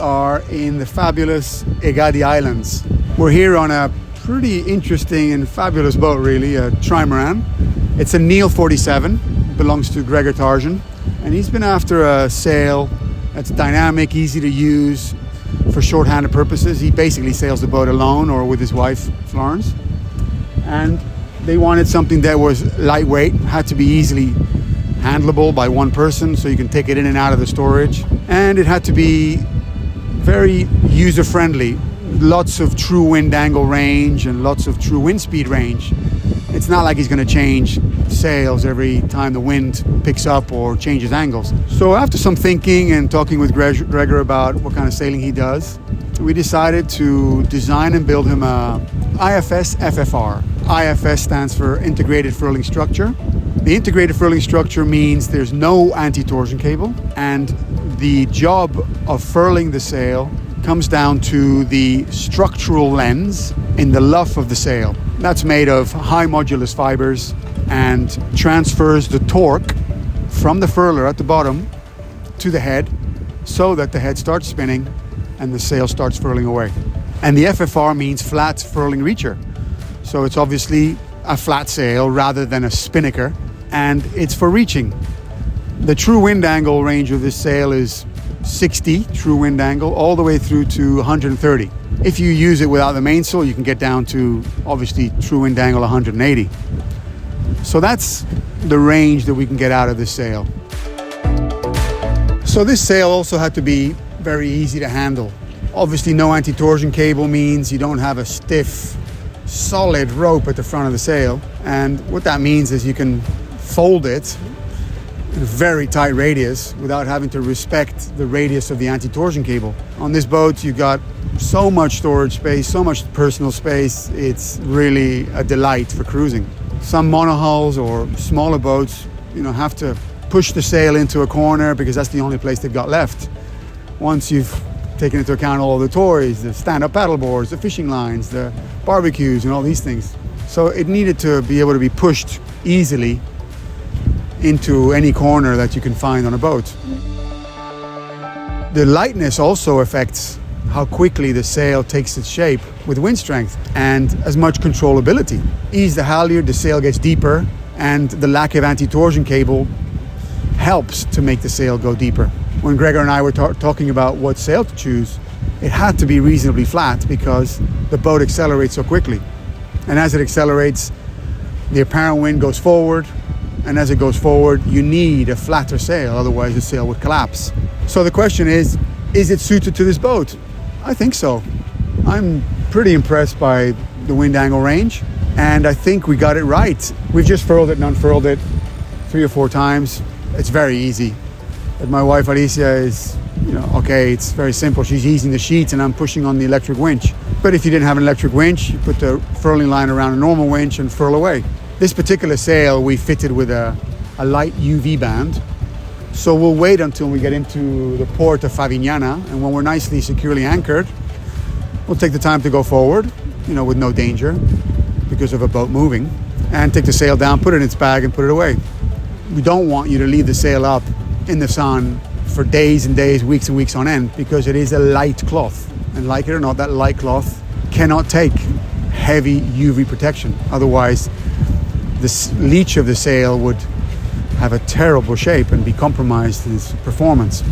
are in the fabulous Egadi Islands. We're here on a pretty interesting and fabulous boat, really, a trimaran. It's a Neil 47, belongs to Gregor Tarjan, and he's been after a sail that's dynamic, easy to use for short-handed purposes. He basically sails the boat alone or with his wife, Florence. And they wanted something that was lightweight, had to be easily handleable by one person so you can take it in and out of the storage. And it had to be very user-friendly. Lots of true wind angle range and lots of true wind speed range. It's not like he's going to change sails every time the wind picks up or changes angles. So after some thinking and talking with Gregor about what kind of sailing he does, we decided to design and build him a IFS FFR. IFS stands for Integrated Furling Structure. The integrated furling structure means there's no anti-torsion cable, and the job of furling the sail comes down to the structural lens in the luff of the sail. That's made of high modulus fibers and transfers the torque from the furler at the bottom to the head so that the head starts spinning and the sail starts furling away. And the FFR means flat furling reacher. So it's obviously a flat sail rather than a spinnaker, and it's for reaching. The true wind angle range of this sail is 60 true wind angle all the way through to 130. If you use it without the mainsail, you can get down to obviously true wind angle 180. So that's the range that we can get out of this sail. So this sail also had to be very easy to handle. Obviously no anti-torsion cable means you don't have a stiff, solid rope at the front of the sail. And what that means is you can fold it in a very tight radius without having to respect the radius of the anti-torsion cable. On this boat, you've got so much storage space, so much personal space. It's really a delight for cruising. Some monohulls or smaller boats, have to push the sail into a corner because that's the only place they've got left. Once you've taken into account all the toys, the stand-up paddle boards, the fishing lines, the barbecues, and all these things. So it needed to be able to be pushed easily into any corner that you can find on a boat. The lightness also affects how quickly the sail takes its shape with wind strength and as much controllability. Ease the halyard, the sail gets deeper, and the lack of anti-torsion cable helps to make the sail go deeper. When Gregor and I were talking about what sail to choose, it had to be reasonably flat because the boat accelerates so quickly. And as it accelerates, the apparent wind goes forward, and as it goes forward, you need a flatter sail, otherwise the sail would collapse. So the question is it suited to this boat? I think so. I'm pretty impressed by the wind angle range, and I think we got it right. We've just furled it and unfurled it 3 or 4 times. It's very easy. But my wife Alicia is, it's very simple. She's easing the sheets and I'm pushing on the electric winch. But if you didn't have an electric winch, you put the furling line around a normal winch and furl away. This particular sail we fitted with a light UV band. So we'll wait until we get into the port of Favignana, and when we're nicely securely anchored, we'll take the time to go forward, with no danger because of a boat moving, and take the sail down, put it in its bag and put it away. We don't want you to leave the sail up in the sun for days and days, weeks and weeks on end, because it is a light cloth. And like it or not, that light cloth cannot take heavy UV protection. Otherwise, the leach of the sail would have a terrible shape and be compromised in its performance.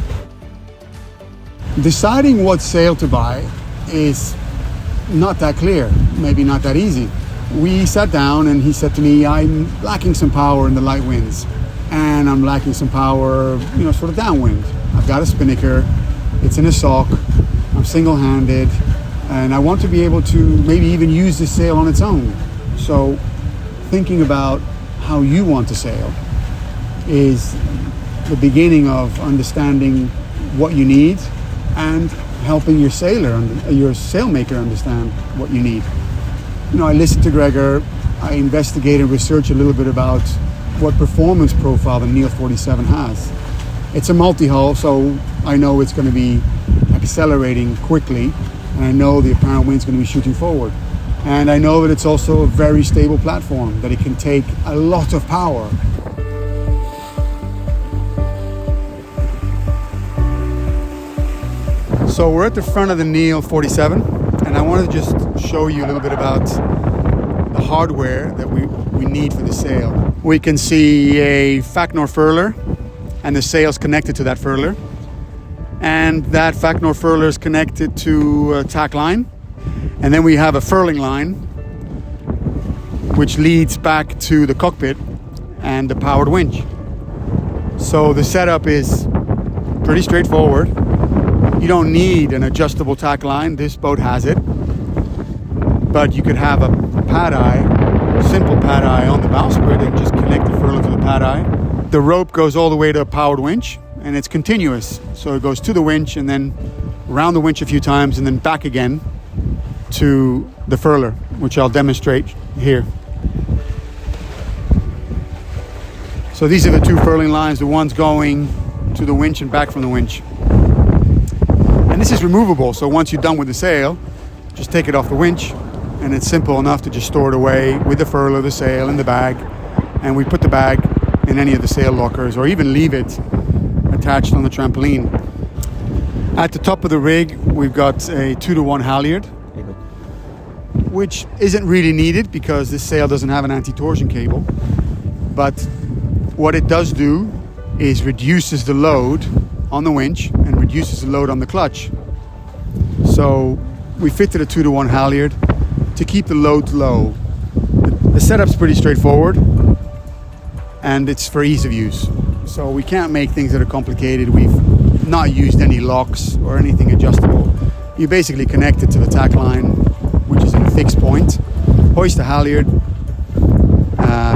Deciding what sail to buy is not that clear, maybe not that easy. We sat down and he said to me, I'm lacking some power in the light winds and I'm lacking some power, sort of downwind. I've got a spinnaker, it's in a sock, I'm single-handed, and I want to be able to maybe even use this sail on its own. So thinking about how you want to sail is the beginning of understanding what you need and helping your sailmaker understand what you need. I listened to Gregor, I investigated, researched a little bit about what performance profile the Neil 47 has. It's a multi-hull, so I know it's going to be accelerating quickly, and I know the apparent wind's going to be shooting forward. And I know that it's also a very stable platform, that it can take a lot of power. So we're at the front of the Neil 47, and I wanted to just show you a little bit about the hardware that we need for the sail. We can see a Fachknor furler, and the sail's connected to that furler. And that Fachknor furler is connected to a tack line. And then we have a furling line, which leads back to the cockpit and the powered winch. So the setup is pretty straightforward. You don't need an adjustable tack line. This boat has it. But you could have a pad eye, simple pad eye on the bowsprit and just connect the furler to the pad eye. The rope goes all the way to a powered winch, and it's continuous. So it goes to the winch and then around the winch a few times and then back again to the furler, which I'll demonstrate here. So these are the two furling lines, the ones going to the winch and back from the winch. And this is removable, so once you're done with the sail, just take it off the winch, and it's simple enough to just store it away with the furler, the sail, and the bag. And we put the bag in any of the sail lockers, or even leave it attached on the trampoline. At the top of the rig, we've got a 2-to-1 halyard, which isn't really needed because this sail doesn't have an anti-torsion cable. But what it does do is reduces the load on the winch and reduces the load on the clutch. So we fitted a 2-to-1 halyard to keep the load low. The setup's pretty straightforward and it's for ease of use. So we can't make things that are complicated. We've not used any locks or anything adjustable. You basically connect it to the tack line, which is in a fixed point, hoist the halyard,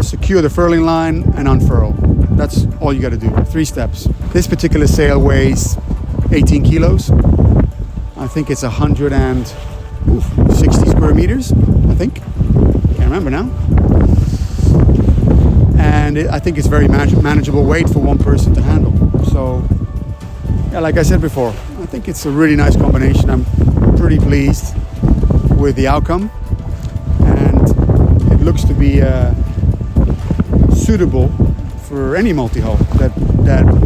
secure the furling line and unfurl. That's all you got to do. 3 steps. This particular sail weighs 18 kilos. I think it's 160 square meters, I think. Can't remember now. And I think it's very manageable weight for one person to handle. So, yeah, like I said before, I think it's a really nice combination. I'm pretty pleased with the outcome. And it looks to be suitable for any multi-hull that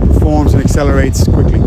performs and accelerates quickly.